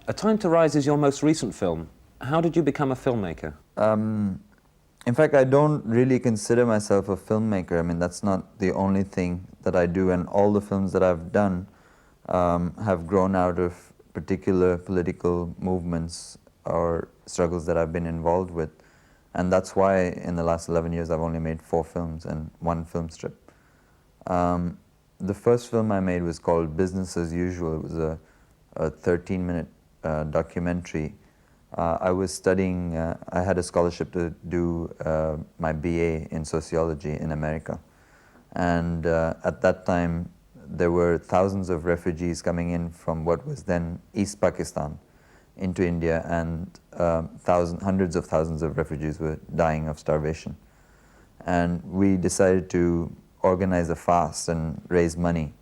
A Time to Rise is your most recent film. How did you become a filmmaker? In fact, I don't really consider myself a filmmaker. I mean, that's not the only thing that I do, and all the films that I've done have grown out of particular political movements or struggles that I've been involved with. And that's why in the last 11 years I've only made 4 films and 1 film strip. The first film I made was called Business as Usual. It was a 13-minute documentary. I was studying, I had a scholarship to do my BA in sociology in America. And at that time, there were thousands of refugees coming in from what was then East Pakistan into India, and hundreds of thousands of refugees were dying of starvation. And we decided to organize a fast and raise money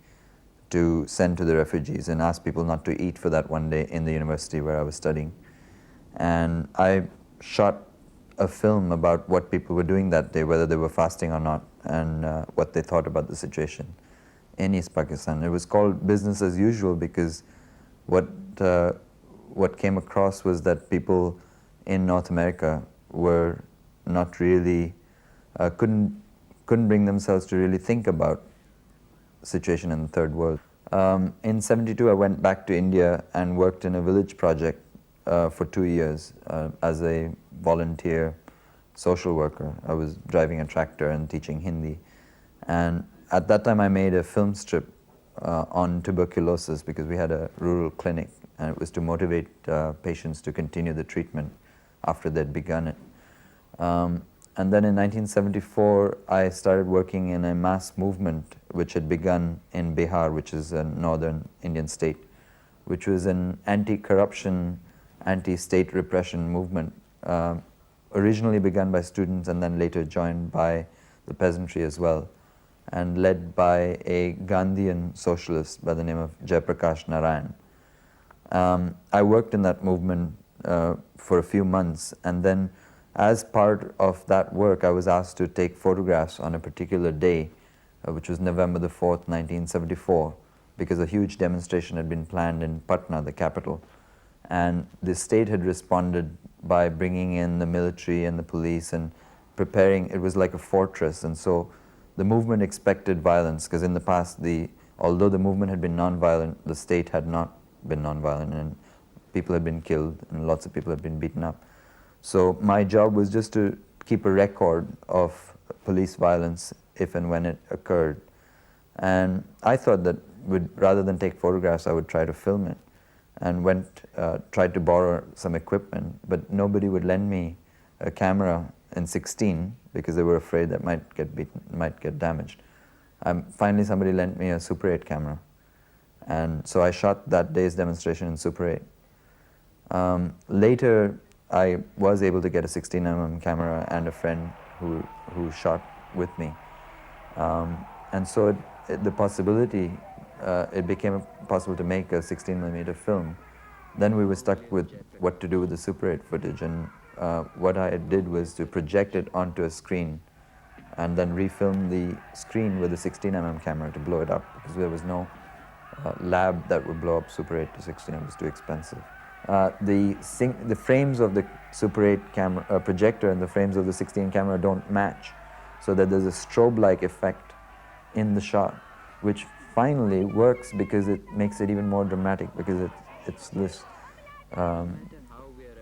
to send to the refugees and ask people not to eat for that one day in the university where I was studying. And I shot a film about what people were doing that day, whether they were fasting or not, and what they thought about the situation in East Pakistan. It was called Business as Usual because what came across was that people in North America were not really, couldn't bring themselves to really think about the situation in the third world. In '72, I went back to India and worked in a village project for 2 years as a volunteer social worker. I was driving a tractor and teaching Hindi. And at that time I made a film strip on tuberculosis because we had a rural clinic, and it was to motivate patients to continue the treatment after they'd begun it. And then in 1974 I started working in a mass movement which had begun in Bihar, which is a northern Indian state, which was an anti-corruption, anti-state repression movement, originally begun by students and then later joined by the peasantry as well, and led by a Gandhian socialist by the name of Jayaprakash Narayan. I worked in that movement for a few months, and then as part of that work I was asked to take photographs on a particular day, which was November the 4th, 1974, because a huge demonstration had been planned in Patna, the capital. And the state had responded by bringing in the military and the police and preparing. It was like a fortress, and so the movement expected violence, because in the past, although the movement had been nonviolent, the state had not been nonviolent, and people had been killed and lots of people had been beaten up. So my job was just to keep a record of police violence if and when it occurred. And I thought that rather than take photographs, I would try to film it, and tried to borrow some equipment, but nobody would lend me a camera in 16 because they were afraid that might get damaged. Finally somebody lent me a Super 8 camera, and so I shot that day's demonstration in Super 8. Later I was able to get a 16mm camera and a friend who shot with me. And so the possibility, it became possible to make a 16mm film. Then we were stuck with what to do with the Super 8 footage, and what I did was to project it onto a screen and then refilm the screen with a 16mm camera to blow it up, because there was no lab that would blow up Super 8 to 16, it was too expensive. The frames of the Super 8 camera projector and the frames of the 16 camera don't match, so that there's a strobe-like effect in the shot, which finally works because it makes it even more dramatic, because it's this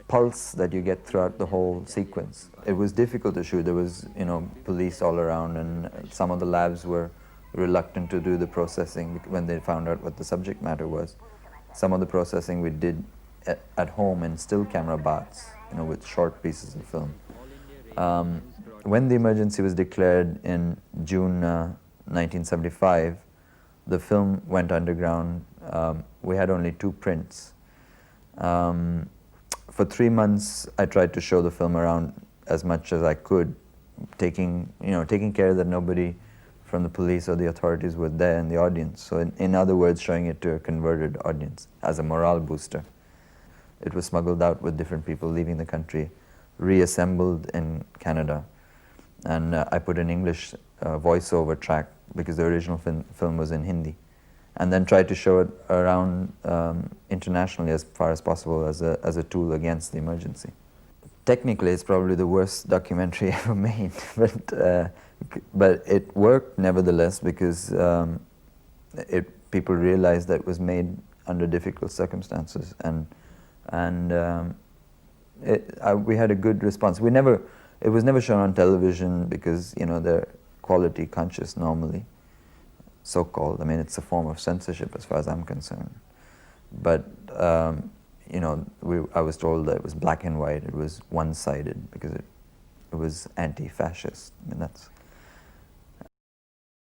pulse that you get throughout the whole sequence. It was difficult to shoot. There was, police all around, and some of the labs were reluctant to do the processing when they found out what the subject matter was. Some of the processing we did at home in still camera baths, with short pieces of film. When the emergency was declared in June 1975, the film went underground. We had only 2 prints. For 3 months, I tried to show the film around as much as I could, taking care that nobody from the police or the authorities were there in the audience. So in other words, showing it to a converted audience as a morale booster. It was smuggled out with different people leaving the country, reassembled in Canada. And I put an English voiceover track because the original film was in Hindi. and then try to show it around internationally as far as possible as a tool against the emergency. Technically, it's probably the worst documentary ever made, but it worked nevertheless because people realized that it was made under difficult circumstances, and we had a good response. It was never shown on television because they're quality conscious normally, so-called. I mean, it's a form of censorship as far as I'm concerned. But I was told that it was black and white. It was one-sided because it was anti-fascist. I mean, that's